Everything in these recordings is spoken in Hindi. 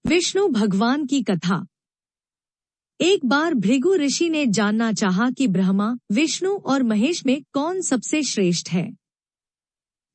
विष्णु भगवान की कथा। एक बार भृगु ऋषि ने जानना चाहा कि ब्रह्मा, विष्णु और महेश में कौन सबसे श्रेष्ठ है।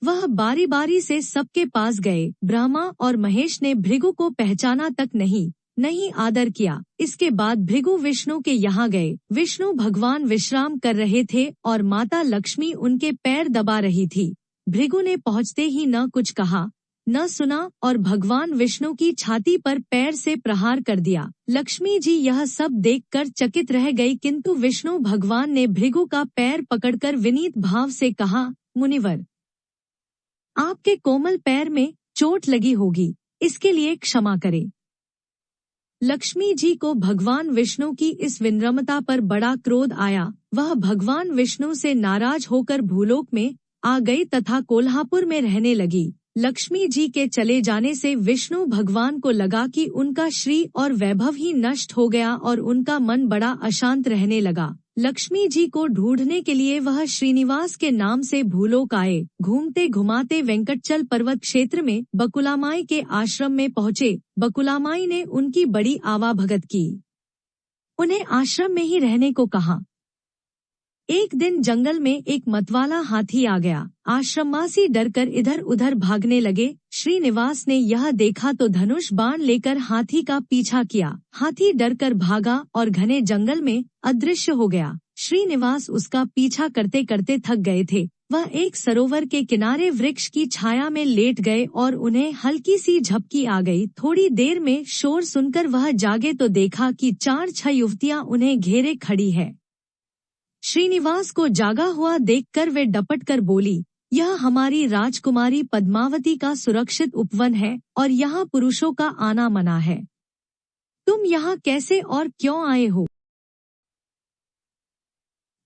वह बारी बारी से सबके पास गए। ब्रह्मा और महेश ने भृगु को पहचाना तक नहीं आदर किया। इसके बाद भृगु विष्णु के यहाँ गए। विष्णु भगवान विश्राम कर रहे थे और माता लक्ष्मी उनके पैर दबा रही थी। भृगु ने पहुँचते ही न कुछ कहा न सुना और भगवान विष्णु की छाती पर पैर से प्रहार कर दिया। लक्ष्मी जी यह सब देखकर चकित रह गई, किंतु विष्णु भगवान ने भृगु का पैर पकड़कर विनीत भाव से कहा, मुनिवर, आपके कोमल पैर में चोट लगी होगी, इसके लिए क्षमा करें। लक्ष्मी जी को भगवान विष्णु की इस विनम्रता पर बड़ा क्रोध आया। वह भगवान विष्णु से नाराज होकर भूलोक में आ गई तथा कोल्हापुर में रहने लगी। लक्ष्मी जी के चले जाने से विष्णु भगवान को लगा कि उनका श्री और वैभव ही नष्ट हो गया और उनका मन बड़ा अशांत रहने लगा। लक्ष्मी जी को ढूंढने के लिए वह श्रीनिवास के नाम से भूलोक आए। घूमते घुमाते वेंकटचल पर्वत क्षेत्र में बकुलामाई के आश्रम में पहुँचे। बकुलामाई ने उनकी बड़ी आवाभगत की। उन्हें आश्रम में ही रहने को कहा। एक दिन जंगल में एक मतवाला हाथी आ गया। आश्रमवासी डरकर इधर उधर भागने लगे। श्रीनिवास ने यह देखा तो धनुष बाण लेकर हाथी का पीछा किया। हाथी डरकर भागा और घने जंगल में अदृश्य हो गया। श्रीनिवास उसका पीछा करते करते थक गए थे। वह एक सरोवर के किनारे वृक्ष की छाया में लेट गए और उन्हें हल्की सी झपकी आ गई। थोड़ी देर में शोर सुनकर वह जागे तो देखा कि 4-6 युवतियां उन्हें घेरे खड़ी है। श्रीनिवास को जागा हुआ देखकर वे डपटकर बोली, यह हमारी राजकुमारी पद्मावती का सुरक्षित उपवन है और यहाँ पुरुषों का आना मना है। तुम यहाँ कैसे और क्यों आए हो?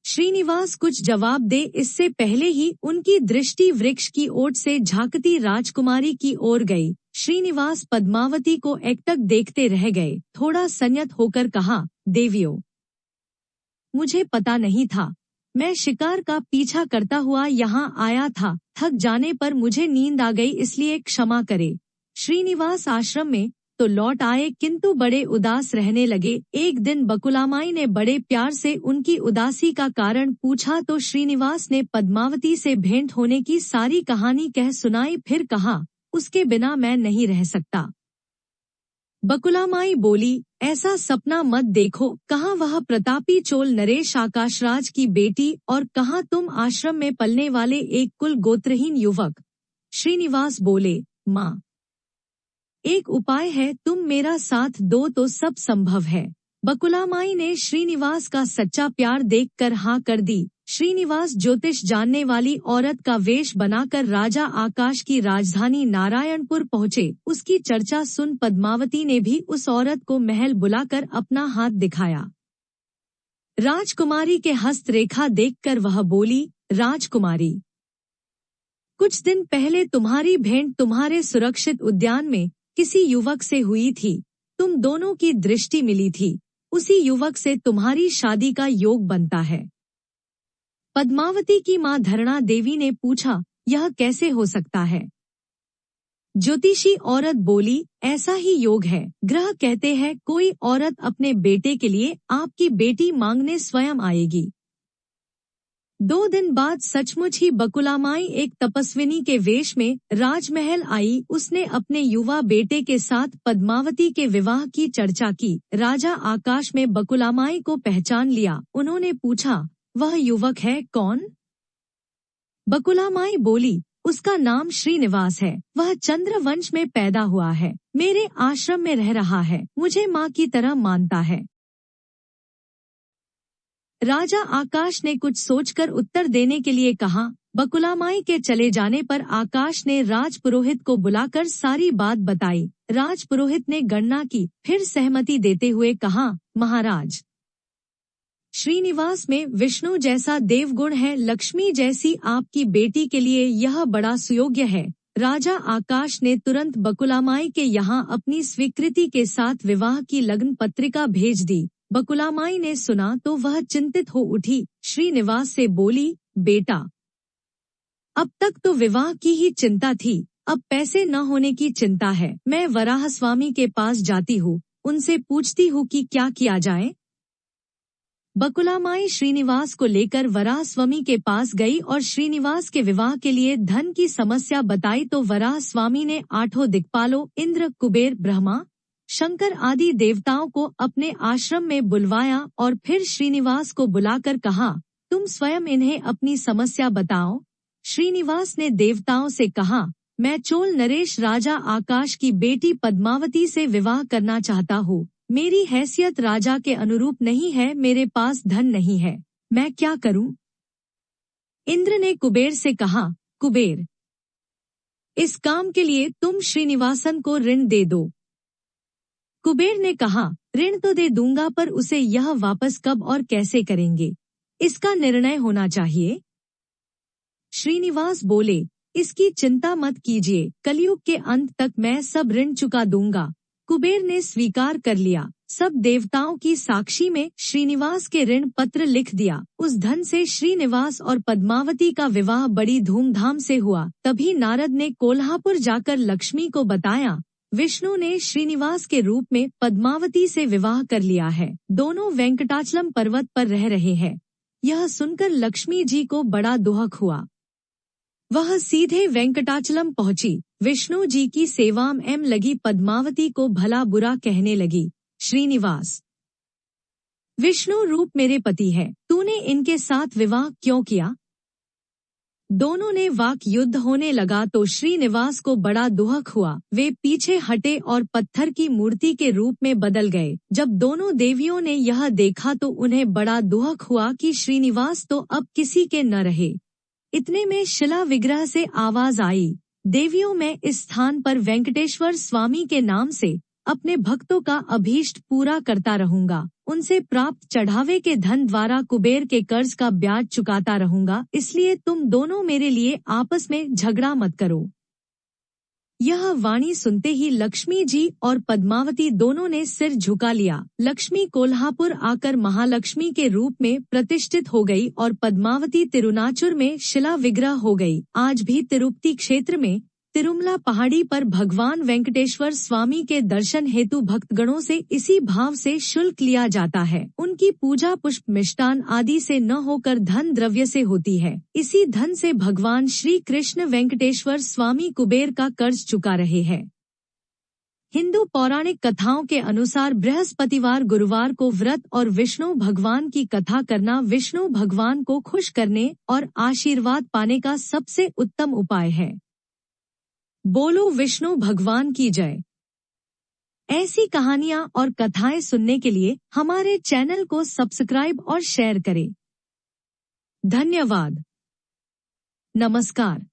श्रीनिवास कुछ जवाब दे इससे पहले ही उनकी दृष्टि वृक्ष की ओट से झांकती राजकुमारी की ओर गई। श्रीनिवास पद्मावती को एकटक देखते रह गए। थोड़ा संयत होकर कहा, देवियों, मुझे पता नहीं था। मैं शिकार का पीछा करता हुआ यहाँ आया था। थक जाने पर मुझे नींद आ गई, इसलिए क्षमा करे। श्रीनिवास आश्रम में तो लौट आए किंतु बड़े उदास रहने लगे। एक दिन बकुलामाई ने बड़े प्यार से उनकी उदासी का कारण पूछा तो श्रीनिवास ने पद्मावती से भेंट होने की सारी कहानी कह सुनाई। फिर कहा, उसके बिना मैं नहीं रह सकता। बकुलामाई बोली, ऐसा सपना मत देखो। कहाँ वह प्रतापी चोल नरेश आकाशराज की बेटी और कहाँ तुम आश्रम में पलने वाले एक कुल गोत्रहीन युवक। श्रीनिवास बोले, माँ, एक उपाय है, तुम मेरा साथ दो तो सब संभव है। बकुलामाई ने श्रीनिवास का सच्चा प्यार देखकर हाँ कर दी। श्रीनिवास ज्योतिष जानने वाली औरत का वेश बनाकर राजा आकाश की राजधानी नारायणपुर पहुँचे। उसकी चर्चा सुन पद्मावती ने भी उस औरत को महल बुलाकर अपना हाथ दिखाया। राजकुमारी के हस्त रेखा देखकर वह बोली, राजकुमारी, कुछ दिन पहले तुम्हारी भेंट तुम्हारे सुरक्षित उद्यान में किसी युवक से हुई थी। तुम दोनों की दृष्टि मिली थी। उसी युवक से तुम्हारी शादी का योग बनता है। पद्मावती की मां धरणा देवी ने पूछा, यह कैसे हो सकता है? ज्योतिषी औरत बोली, ऐसा ही योग है। ग्रह कहते हैं कोई औरत अपने बेटे के लिए आपकी बेटी मांगने स्वयं आएगी। 2 दिन बाद सचमुच ही बकुलामाई एक तपस्विनी के वेश में राजमहल आई। उसने अपने युवा बेटे के साथ पद्मावती के विवाह की चर्चा की। राजा आकाश में बकुलामाई को पहचान लिया। उन्होंने पूछा, वह युवक है कौन? बकुलामाई बोली, उसका नाम श्रीनिवास है। वह चंद्रवंश में पैदा हुआ है। मेरे आश्रम में रह रहा है। मुझे माँ की तरह मानता है। राजा आकाश ने कुछ सोचकर उत्तर देने के लिए कहा। बकुलामाई के चले जाने पर आकाश ने राजपुरोहित को बुलाकर सारी बात बताई। राजपुरोहित ने गणना की, फिर सहमति देते हुए कहा, महाराज, श्रीनिवास में विष्णु जैसा देवगुण है। लक्ष्मी जैसी आपकी बेटी के लिए यह बड़ा सुयोग्य है। राजा आकाश ने तुरंत बकुलामाई के यहाँ अपनी स्वीकृति के साथ विवाह की लग्न पत्रिका भेज दी। बकुलामाई ने सुना तो वह चिंतित हो उठी। श्रीनिवास से बोली, बेटा, अब तक तो विवाह की ही चिंता थी, अब पैसे न होने की चिंता है। मैं वराह स्वामी के पास जाती हूँ, उनसे पूछती हूँ कि क्या किया जाए। बकुलामाई श्रीनिवास को लेकर वराह स्वामी के पास गई और श्रीनिवास के विवाह के लिए धन की समस्या बताई तो वराह स्वामी ने 8 दिक्पालों इंद्र, कुबेर, ब्रह्मा, शंकर आदि देवताओं को अपने आश्रम में बुलवाया और फिर श्रीनिवास को बुलाकर कहा, तुम स्वयं इन्हें अपनी समस्या बताओ। श्रीनिवास ने देवताओं से कहा, मैं चोल नरेश राजा आकाश की बेटी पद्मावती से विवाह करना चाहता हूँ। मेरी हैसियत राजा के अनुरूप नहीं है, मेरे पास धन नहीं है, मैं क्या करूं? इंद्र ने कुबेर से कहा, कुबेर, इस काम के लिए तुम श्रीनिवासन को ऋण दे दो। कुबेर ने कहा, ऋण तो दे दूंगा, पर उसे यह वापस कब और कैसे करेंगे, इसका निर्णय होना चाहिए। श्रीनिवास बोले, इसकी चिंता मत कीजिए, कलयुग के अंत तक मैं सब ऋण चुका दूंगा। कुबेर ने स्वीकार कर लिया। सब देवताओं की साक्षी में श्रीनिवास के ऋण पत्र लिख दिया। उस धन से श्रीनिवास और पद्मावती का विवाह बड़ी धूमधाम से हुआ। तभी नारद ने कोल्हापुर जाकर लक्ष्मी को बताया, विष्णु ने श्रीनिवास के रूप में पद्मावती से विवाह कर लिया है। दोनों वेंकटाचलम पर्वत पर रह रहे हैं। यह सुनकर लक्ष्मी जी को बड़ा दुख हुआ। वह सीधे वेंकटाचलम पहुंची। विष्णु जी की सेवा में लगी पद्मावती को भला बुरा कहने लगी। श्रीनिवास, विष्णु रूप मेरे पति है, तूने इनके साथ विवाह क्यों किया? दोनों ने वाक युद्ध होने लगा तो श्रीनिवास को बड़ा दुख हुआ। वे पीछे हटे और पत्थर की मूर्ति के रूप में बदल गए। जब दोनों देवियों ने यह देखा तो उन्हें बड़ा दुख हुआ कि श्रीनिवास तो अब किसी के न रहे। इतने में शिला विग्रह से आवाज आई, देवियों, मैं इस स्थान पर वेंकटेश्वर स्वामी के नाम से अपने भक्तों का अभीष्ट पूरा करता रहूंगा। उनसे प्राप्त चढ़ावे के धन द्वारा कुबेर के कर्ज का ब्याज चुकाता रहूंगा, इसलिए तुम दोनों मेरे लिए आपस में झगड़ा मत करो। यह वाणी सुनते ही लक्ष्मी जी और पद्मावती दोनों ने सिर झुका लिया। लक्ष्मी कोल्हापुर आकर महालक्ष्मी के रूप में प्रतिष्ठित हो गई और पद्मावती तिरुनाचुर में शिला विग्रह हो गई। आज भी तिरुपति क्षेत्र में तिरुमला पहाड़ी पर भगवान वेंकटेश्वर स्वामी के दर्शन हेतु भक्तगणों से इसी भाव से शुल्क लिया जाता है। उनकी पूजा पुष्प, मिष्टान आदि से न होकर धन द्रव्य से होती है। इसी धन से भगवान श्री कृष्ण वेंकटेश्वर स्वामी कुबेर का कर्ज चुका रहे हैं। हिंदू पौराणिक कथाओं के अनुसार बृहस्पतिवार, गुरुवार को व्रत और विष्णु भगवान की कथा करना विष्णु भगवान को खुश करने और आशीर्वाद पाने का सबसे उत्तम उपाय है। बोलो विष्णु भगवान की जय। ऐसी कहानियाँ और कथाएं सुनने के लिए हमारे चैनल को सब्सक्राइब और शेयर करें। धन्यवाद। नमस्कार।